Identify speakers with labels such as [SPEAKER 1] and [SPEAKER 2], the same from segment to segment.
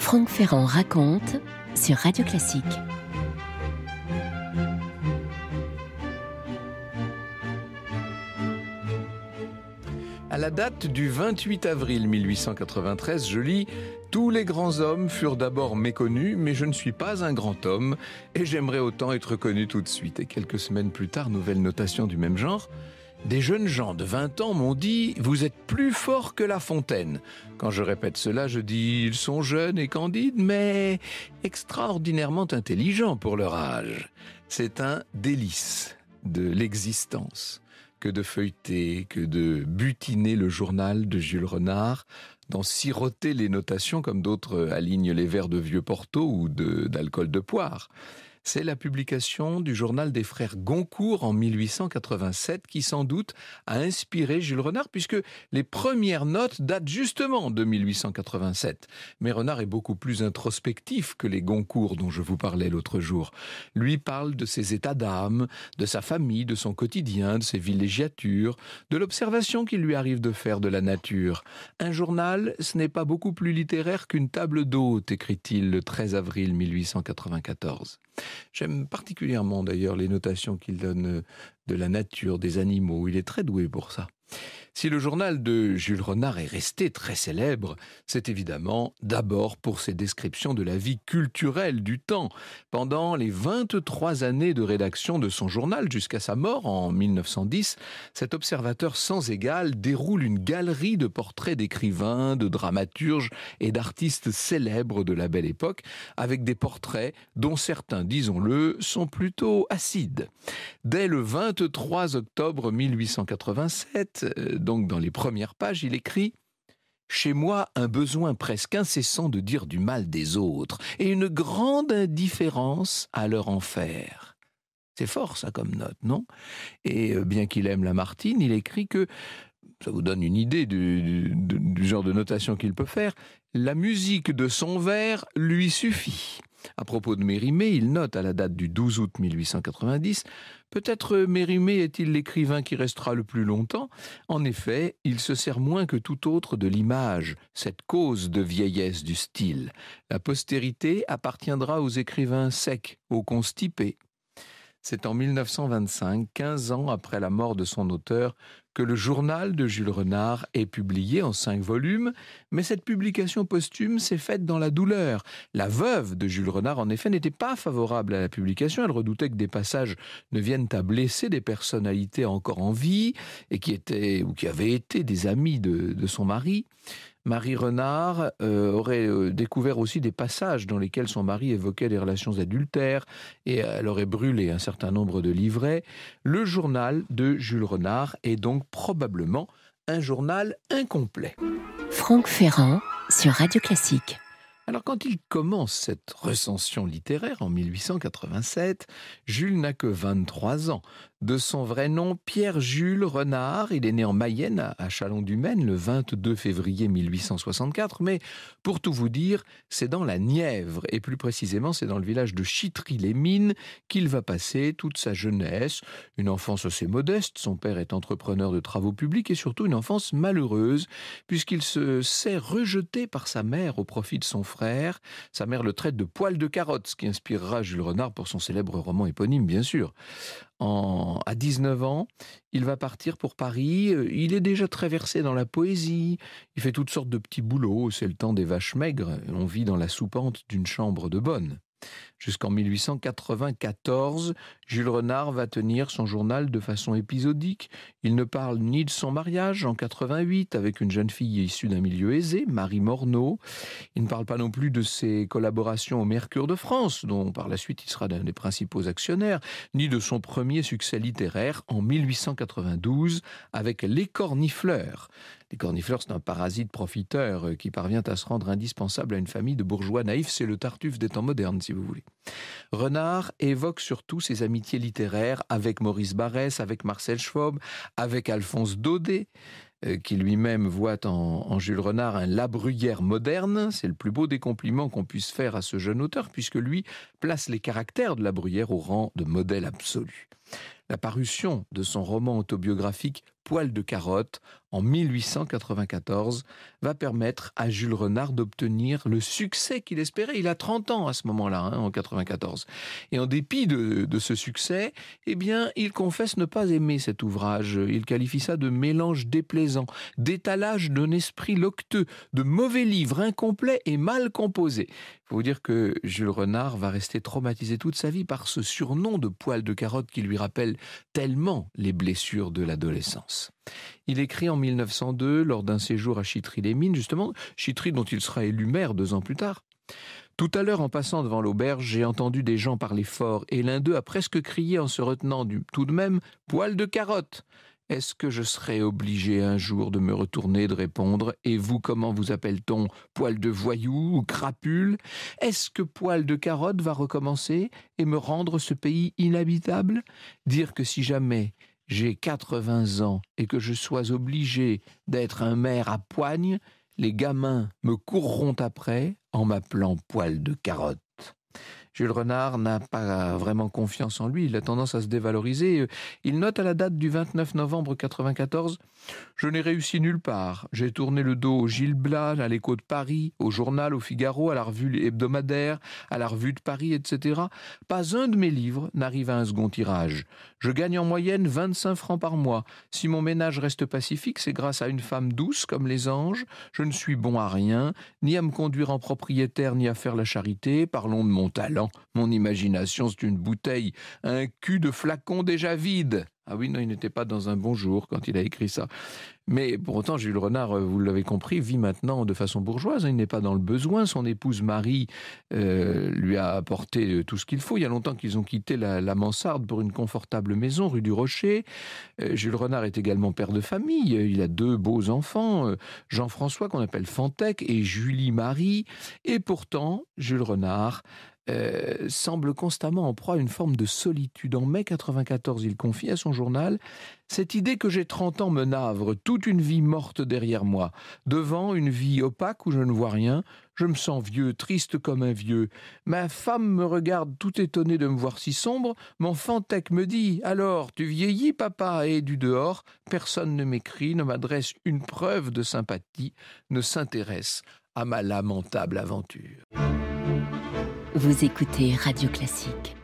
[SPEAKER 1] Franck Ferrand raconte sur Radio Classique.
[SPEAKER 2] À la date du 28 avril 1893, je lis « Tous les grands hommes furent d'abord méconnus, mais je ne suis pas un grand homme et j'aimerais autant être connu tout de suite. » Et quelques semaines plus tard, nouvelle notation du même genre. Des jeunes gens de 20 ans m'ont dit « Vous êtes plus fort que La Fontaine ». Quand je répète cela, je dis « Ils sont jeunes et candides, mais extraordinairement intelligents pour leur âge ». C'est un délice de l'existence que de feuilleter, que de butiner le journal de Jules Renard, d'en siroter les notations comme d'autres alignent les verres de vieux Porto ou d'alcool de poire. C'est la publication du journal des frères Goncourt en 1887 qui sans doute a inspiré Jules Renard puisque les premières notes datent justement de 1887. Mais Renard est beaucoup plus introspectif que les Goncourt dont je vous parlais l'autre jour. Lui parle de ses états d'âme, de sa famille, de son quotidien, de ses villégiatures, de l'observation qu'il lui arrive de faire de la nature. Un journal, ce n'est pas beaucoup plus littéraire qu'une table d'hôte, écrit-il le 13 avril 1894. J'aime particulièrement d'ailleurs les notations qu'il donne de la nature, des animaux. Il est très doué pour ça. Si le journal de Jules Renard est resté très célèbre, c'est évidemment d'abord pour ses descriptions de la vie culturelle du temps. Pendant les 23 années de rédaction de son journal jusqu'à sa mort en 1910, cet observateur sans égal déroule une galerie de portraits d'écrivains, de dramaturges et d'artistes célèbres de la Belle Époque, avec des portraits dont certains, disons-le, sont plutôt acides. Dès le 23 octobre 1887, donc dans les premières pages, il écrit « Chez moi, un besoin presque incessant de dire du mal des autres et une grande indifférence à leur en faire. » C'est fort ça comme note, non ? Et bien qu'il aime Lamartine, il écrit que, ça vous donne une idée du genre de notation qu'il peut faire, la musique de son vers lui suffit. À propos de Mérimée, il note à la date du 12 août 1890 « Peut-être Mérimée est-il l'écrivain qui restera le plus longtemps. En effet, il se sert moins que tout autre de l'image, cette cause de vieillesse du style. La postérité appartiendra aux écrivains secs, aux constipés. » C'est en 1925, 15 ans après la mort de son auteur, que le journal de Jules Renard est publié en 5 volumes, mais cette publication posthume s'est faite dans la douleur. La veuve de Jules Renard, en effet, n'était pas favorable à la publication. Elle redoutait que des passages ne viennent à blesser des personnalités encore en vie et qui avaient été des amis de son mari. Marie Renard aurait découvert aussi des passages dans lesquels son mari évoquait des relations adultères et elle aurait brûlé un certain nombre de livrets. Le journal de Jules Renard est donc probablement un journal incomplet.
[SPEAKER 1] Franck Ferrand sur Radio Classique.
[SPEAKER 2] Alors quand il commence cette recension littéraire en 1887, Jules n'a que 23 ans. De son vrai nom, Pierre-Jules Renard, il est né en Mayenne, à Châlons-du-Maine, le 22 février 1864, mais pour tout vous dire, c'est dans la Nièvre, et plus précisément c'est dans le village de Chitry-les-Mines qu'il va passer toute sa jeunesse, une enfance assez modeste, son père est entrepreneur de travaux publics, et surtout une enfance malheureuse, puisqu'il se sait rejeté par sa mère au profit de son frère. Sa mère le traite de poil de carotte, ce qui inspirera Jules Renard pour son célèbre roman éponyme, bien sûr. À 19 ans, il va partir pour Paris. Il est déjà très versé dans la poésie. Il fait toutes sortes de petits boulots. C'est le temps des vaches maigres. On vit dans la soupente d'une chambre de bonne. Jusqu'en 1894, Jules Renard va tenir son journal de façon épisodique. Il ne parle ni de son mariage en 88 avec une jeune fille issue d'un milieu aisé, Marie Morneau. Il ne parle pas non plus de ses collaborations au Mercure de France, dont par la suite il sera l'un des principaux actionnaires, ni de son premier succès littéraire en 1892 avec Les Cornifleurs. Les cornifleurs, c'est un parasite profiteur qui parvient à se rendre indispensable à une famille de bourgeois naïfs. C'est le Tartuffe des temps modernes, si vous voulez. Renard évoque surtout ses amitiés littéraires avec Maurice Barrès, avec Marcel Schwob, avec Alphonse Daudet, qui lui-même voit en Jules Renard un La Bruyère moderne. C'est le plus beau des compliments qu'on puisse faire à ce jeune auteur, puisque lui place les caractères de La Bruyère au rang de modèle absolu. La parution de son roman autobiographique Poil de carotte en 1894, va permettre à Jules Renard d'obtenir le succès qu'il espérait. Il a 30 ans à ce moment-là, en 94. Et en dépit de ce succès, eh bien, il confesse ne pas aimer cet ouvrage. Il qualifie ça de mélange déplaisant, d'étalage d'un esprit locteux, de mauvais livre incomplet et mal composé. Il faut vous dire que Jules Renard va rester traumatisé toute sa vie par ce surnom de poil de carotte qui lui rappelle tellement les blessures de l'adolescence. Il écrit en 1902, lors d'un séjour à Chitry-les-Mines, justement, Chitry dont il sera élu maire 2 ans plus tard. Tout à l'heure, en passant devant l'auberge, j'ai entendu des gens parler fort, et l'un d'eux a presque crié en se retenant tout de même « poil de carotte ». Est-ce que je serai obligé un jour de me retourner et de répondre « Et vous, comment vous appelle-t-on ? Poil de voyou ou crapule ?» Est-ce que poil de carotte va recommencer et me rendre ce pays inhabitable ? Dire que si jamais j'ai 80 ans et que je sois obligé d'être un maire à poigne, les gamins me courront après en m'appelant poil de carotte. Jules Renard n'a pas vraiment confiance en lui, il a tendance à se dévaloriser. Il note à la date du 29 novembre 1994 « Je n'ai réussi nulle part. J'ai tourné le dos au Gil Blas, à l'Écho de Paris, au journal, au Figaro, à la revue hebdomadaire, à la revue de Paris, etc. Pas un de mes livres n'arrive à un second tirage. Je gagne en moyenne 25 francs par mois. Si mon ménage reste pacifique, c'est grâce à une femme douce comme les anges. Je ne suis bon à rien, ni à me conduire en propriétaire, ni à faire la charité. Parlons de mon talent. Mon imagination, c'est une bouteille, un cul de flacon déjà vide. » Ah oui, non, il n'était pas dans un bon jour quand il a écrit ça. Mais pour autant, Jules Renard, vous l'avez compris, vit maintenant de façon bourgeoise. Il n'est pas dans le besoin. Son épouse Marie lui a apporté tout ce qu'il faut. Il y a longtemps qu'ils ont quitté la mansarde pour une confortable maison rue du Rocher. Jules Renard est également père de famille. Il a 2 beaux enfants, Jean-François qu'on appelle Fantec et Julie-Marie. Et pourtant, Jules Renard semble constamment en proie à une forme de solitude. En mai 1994, il confie à son journal « Cette idée que j'ai 30 ans me navre, toute une vie morte derrière moi. Devant, une vie opaque où je ne vois rien. Je me sens vieux, triste comme un vieux. Ma femme me regarde tout étonnée de me voir si sombre. Mon Fantec me dit « Alors, tu vieillis, papa ?» Et du dehors, personne ne m'écrit, ne m'adresse une preuve de sympathie, ne s'intéresse à ma lamentable aventure.
[SPEAKER 1] Vous écoutez Radio Classique.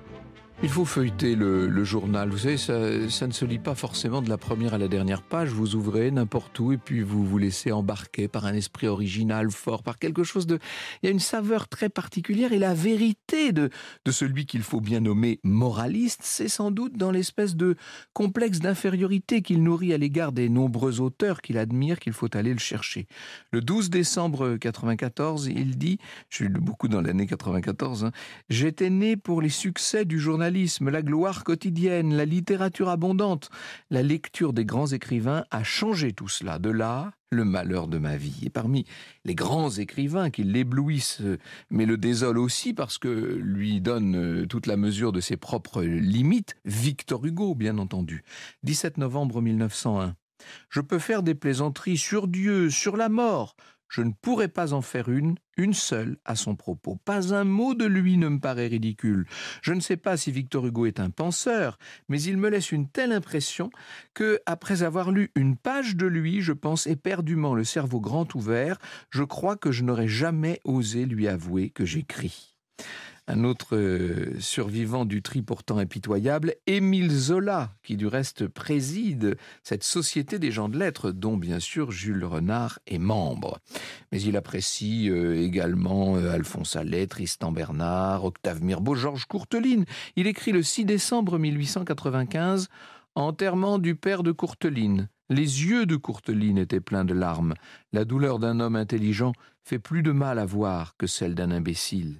[SPEAKER 2] Il faut feuilleter le journal. Vous savez, ça ne se lit pas forcément de la première à la dernière page. Vous ouvrez n'importe où et puis vous vous laissez embarquer par un esprit original, fort, par quelque chose de... Il y a une saveur très particulière et la vérité de celui qu'il faut bien nommer moraliste, c'est sans doute dans l'espèce de complexe d'infériorité qu'il nourrit à l'égard des nombreux auteurs qu'il admire, qu'il faut aller le chercher. Le 12 décembre 1994, il dit, je suis beaucoup dans l'année 1994, j'étais né pour les succès du journalisme, la gloire quotidienne, la littérature abondante. La lecture des grands écrivains a changé tout cela. De là, le malheur de ma vie. Et parmi les grands écrivains qui l'éblouissent, mais le désolent aussi parce que lui donne toute la mesure de ses propres limites, Victor Hugo, bien entendu. 17 novembre 1901. Je peux faire des plaisanteries sur Dieu, sur la mort. Je ne pourrais pas en faire une seule à son propos. Pas un mot de lui ne me paraît ridicule. Je ne sais pas si Victor Hugo est un penseur, mais il me laisse une telle impression que, après avoir lu une page de lui, je pense éperdument le cerveau grand ouvert, je crois que je n'aurais jamais osé lui avouer que j'écris. Un autre survivant du tri pourtant impitoyable, Émile Zola, qui du reste préside cette société des gens de lettres, dont bien sûr Jules Renard est membre. Mais il apprécie également Alphonse Allais, Tristan Bernard, Octave Mirbeau, Georges Courteline. Il écrit le 6 décembre 1895 « Enterrement du père de Courteline ». Les yeux de Courteline étaient pleins de larmes. La douleur d'un homme intelligent fait plus de mal à voir que celle d'un imbécile.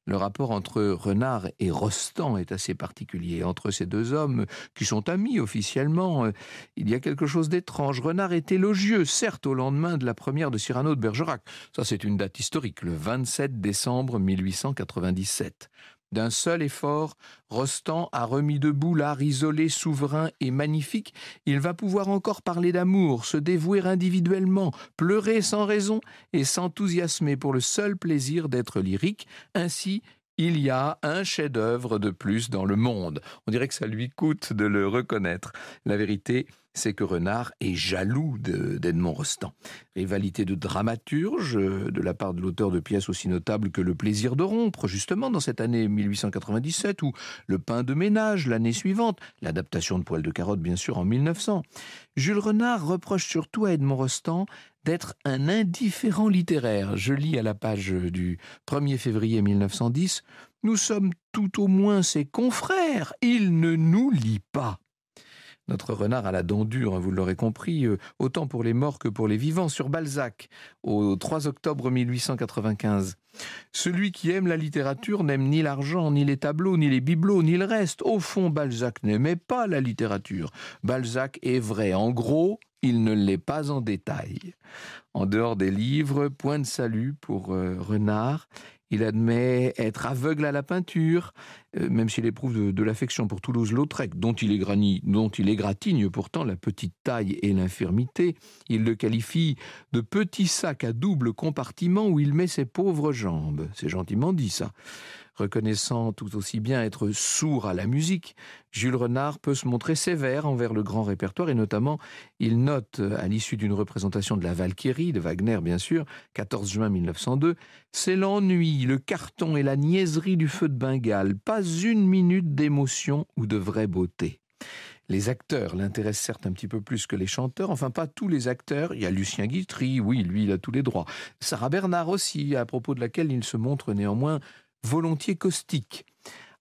[SPEAKER 2] Le rapport entre Renard et Rostand est assez particulier. Entre ces 2 hommes, qui sont amis officiellement, il y a quelque chose d'étrange. Renard est élogieux, certes, au lendemain de la première de Cyrano de Bergerac. Ça, c'est une date historique, le 27 décembre 1897. D'un seul effort, Rostand a remis debout l'art isolé, souverain et magnifique. Il va pouvoir encore parler d'amour, se dévouer individuellement, pleurer sans raison et s'enthousiasmer pour le seul plaisir d'être lyrique. Ainsi, il y a un chef-d'œuvre de plus dans le monde. On dirait que ça lui coûte de le reconnaître. La vérité, c'est que Renard est jaloux d'Edmond Rostand. Rivalité de dramaturge de la part de l'auteur de pièces aussi notables que Le plaisir de rompre, justement dans cette année 1897, ou Le pain de ménage l'année suivante, l'adaptation de Poil de carotte bien sûr en 1900. Jules Renard reproche surtout à Edmond Rostand d'être un indifférent littéraire. Je lis à la page du 1er février 1910, « Nous sommes tout au moins ses confrères, il ne nous lit pas ». Notre Renard a la dent dure, vous l'aurez compris, autant pour les morts que pour les vivants, sur Balzac, au 3 octobre 1895. Celui qui aime la littérature n'aime ni l'argent, ni les tableaux, ni les bibelots, ni le reste. Au fond, Balzac n'aimait pas la littérature. Balzac est vrai. En gros, il ne l'est pas en détail. En dehors des livres, point de salut pour Renard. Il admet être aveugle à la peinture, même s'il éprouve de l'affection pour Toulouse-Lautrec, dont il égratigne pourtant la petite taille et l'infirmité. Il le qualifie de petit sac à double compartiment où il met ses pauvres jambes. C'est gentiment dit, ça. Reconnaissant tout aussi bien être sourd à la musique, Jules Renard peut se montrer sévère envers le grand répertoire, et notamment, il note, à l'issue d'une représentation de la Valkyrie, de Wagner bien sûr, 14 juin 1902, « C'est l'ennui, le carton et la niaiserie du feu de Bengale, pas une minute d'émotion ou de vraie beauté ». Les acteurs l'intéressent certes un petit peu plus que les chanteurs, enfin pas tous les acteurs. Il y a Lucien Guitry, oui, lui il a tous les droits. Sarah Bernard aussi, à propos de laquelle il se montre néanmoins volontiers caustique.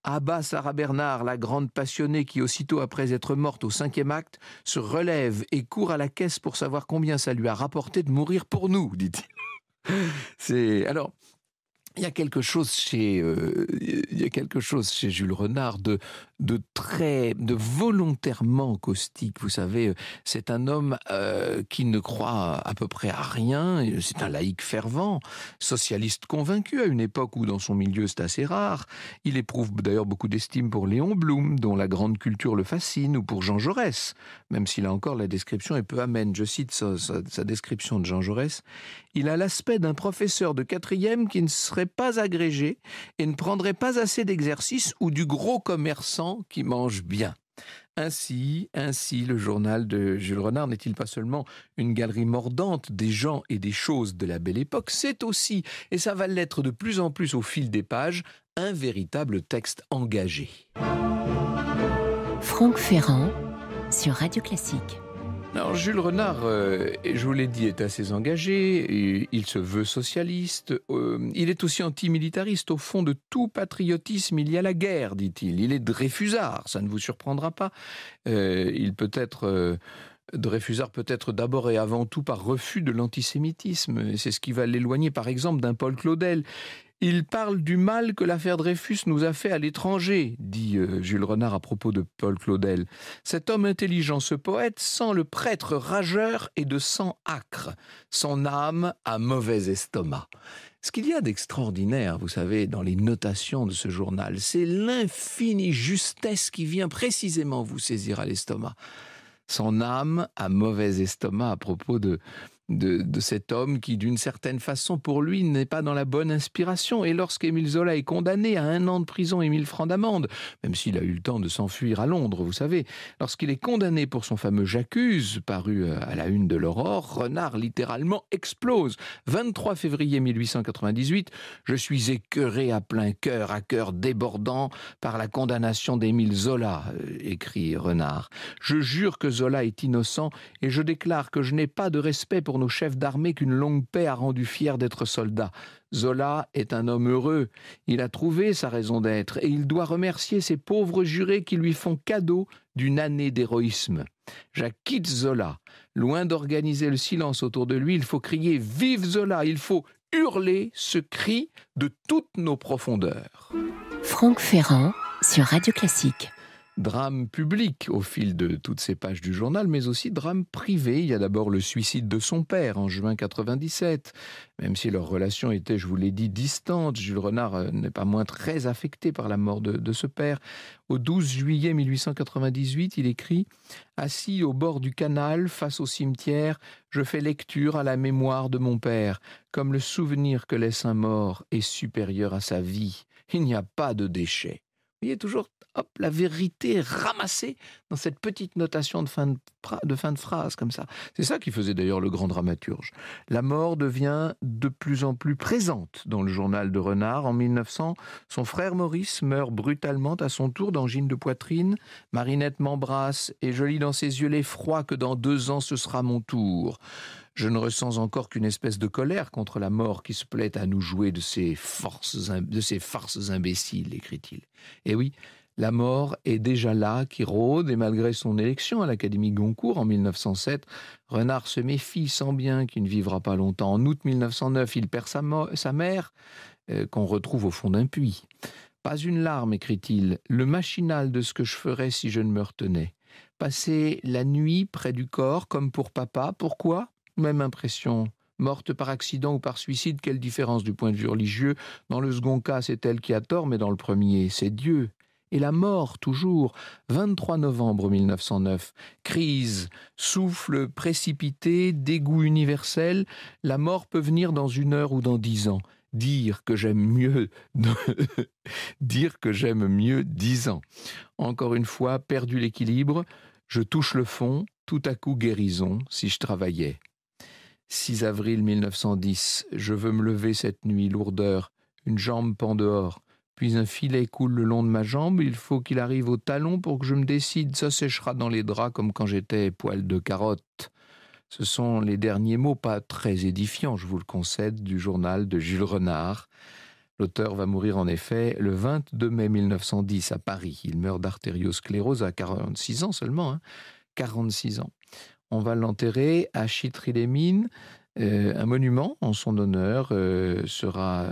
[SPEAKER 2] À bas Sarah Bernard, la grande passionnée qui, aussitôt après être morte au 5e acte, se relève et court à la caisse pour savoir combien ça lui a rapporté de mourir pour nous, dit-il. Alors, il y a quelque chose chez Jules Renard de volontairement caustique. Vous savez, c'est un homme qui ne croit à peu près à rien. C'est un laïc fervent, socialiste convaincu à une époque où dans son milieu c'est assez rare. Il éprouve d'ailleurs beaucoup d'estime pour Léon Blum, dont la grande culture le fascine, ou pour Jean Jaurès, même si là encore la description est peu amène. Je cite sa description de Jean Jaurès. Il a l'aspect d'un professeur de 4e qui ne serait pas agrégé et ne prendrait pas assez d'exercice, ou du gros commerçant qui mange bien. Ainsi, le journal de Jules Renard n'est-il pas seulement une galerie mordante des gens et des choses de la belle époque, c'est aussi, et ça va l'être de plus en plus au fil des pages, un véritable texte engagé.
[SPEAKER 1] Franck Ferrand sur Radio Classique.
[SPEAKER 2] Alors Jules Renard, je vous l'ai dit, est assez engagé, il se veut socialiste, il est aussi antimilitariste. Au fond de tout patriotisme, il y a la guerre, dit-il. Il est Dreyfusard, ça ne vous surprendra pas. Dreyfusard peut-être d'abord et avant tout par refus de l'antisémitisme. C'est ce qui va l'éloigner par exemple d'un Paul Claudel. Il parle du mal que l'affaire Dreyfus nous a fait à l'étranger, dit Jules Renard à propos de Paul Claudel. Cet homme intelligent, ce poète, sent le prêtre rageur et de sang âcre. Son âme a mauvais estomac. Ce qu'il y a d'extraordinaire, vous savez, dans les notations de ce journal, c'est l'infinie justesse qui vient précisément vous saisir à l'estomac. Son âme a mauvais estomac à propos de cet homme qui, d'une certaine façon, pour lui, n'est pas dans la bonne inspiration. Et lorsqu'Émile Zola est condamné à 1 an de prison et 1000 francs d'amende, même s'il a eu le temps de s'enfuir à Londres, vous savez, lorsqu'il est condamné pour son fameux J'accuse, paru à la une de l'Aurore, Renard littéralement explose. 23 février 1898, je suis écœuré à plein cœur, à cœur débordant par la condamnation d'Émile Zola, écrit Renard. Je jure que Zola est innocent et je déclare que je n'ai pas de respect pour nos chefs d'armée qu'une longue paix a rendu fiers d'être soldats. Zola est un homme heureux. Il a trouvé sa raison d'être et il doit remercier ces pauvres jurés qui lui font cadeau d'une année d'héroïsme. J'acquitte Zola. Loin d'organiser le silence autour de lui, il faut crier « Vive Zola !» Il faut hurler ce cri de toutes nos profondeurs.
[SPEAKER 1] Franck Ferrand sur Radio Classique.
[SPEAKER 2] Drame public au fil de toutes ces pages du journal, mais aussi drame privé. Il y a d'abord le suicide de son père en juin 97. Même si leur relation était, je vous l'ai dit, distante, Jules Renard n'est pas moins très affecté par la mort de ce père. Au 12 juillet 1898, il écrit « Assis au bord du canal, face au cimetière, je fais lecture à la mémoire de mon père. Comme le souvenir que laisse un mort est supérieur à sa vie, il n'y a pas de déchet. Vous voyez, toujours la vérité ramassée dans cette petite notation de fin de phrase, comme ça. C'est ça qui faisait d'ailleurs le grand dramaturge. La mort devient de plus en plus présente dans le journal de Renard. En 1900, son frère Maurice meurt brutalement à son tour d'angine de poitrine. Marinette m'embrasse et je lis dans ses yeux l'effroi que dans 2 ans ce sera mon tour. Je ne ressens encore qu'une espèce de colère contre la mort qui se plaît à nous jouer de ces farces imbéciles, écrit-il. Et oui, la mort est déjà là, qui rôde, et malgré son élection à l'Académie Goncourt en 1907, Renard se méfie, sent bien qu'il ne vivra pas longtemps. En août 1909, il perd sa mère, qu'on retrouve au fond d'un puits. Pas une larme, écrit-il, le machinal de ce que je ferais si je ne me retenais. Passer la nuit près du corps, comme pour papa, pourquoi ? Même impression. Morte par accident ou par suicide, quelle différence du point de vue religieux ? Dans le second cas, c'est elle qui a tort, mais dans le premier, c'est Dieu. Et la mort, toujours. 23 novembre 1909. Crise, souffle précipité, dégoût universel. La mort peut venir dans 1 heure ou dans 10 ans. Dire que j'aime mieux 10 ans. Encore une fois, perdu l'équilibre. Je touche le fond, tout à coup guérison, si je travaillais. 6 avril 1910, je veux me lever cette nuit, lourdeur, une jambe pend dehors, puis un filet coule le long de ma jambe, il faut qu'il arrive au talon pour que je me décide, ça séchera dans les draps comme quand j'étais poil de carotte. Ce sont les derniers mots, pas très édifiants, je vous le concède, du journal de Jules Renard. L'auteur va mourir en effet le 22 mai 1910 à Paris. Il meurt d'artériosclérose à 46 ans seulement, 46 ans. On va l'enterrer à Chitry-les-Mines. Un monument en son honneur sera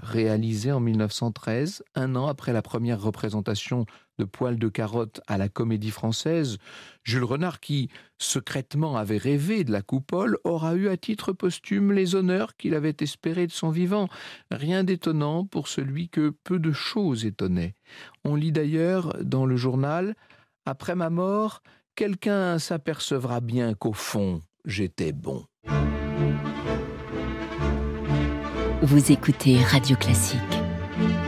[SPEAKER 2] réalisé en 1913, 1 an après la première représentation de Poil de carotte à la Comédie Française. Jules Renard, qui secrètement avait rêvé de la coupole, aura eu à titre posthume les honneurs qu'il avait espérés de son vivant. Rien d'étonnant pour celui que peu de choses étonnaient. On lit d'ailleurs dans le journal « Après ma mort, quelqu'un s'apercevra bien qu'au fond, j'étais bon. »
[SPEAKER 1] Vous écoutez Radio Classique.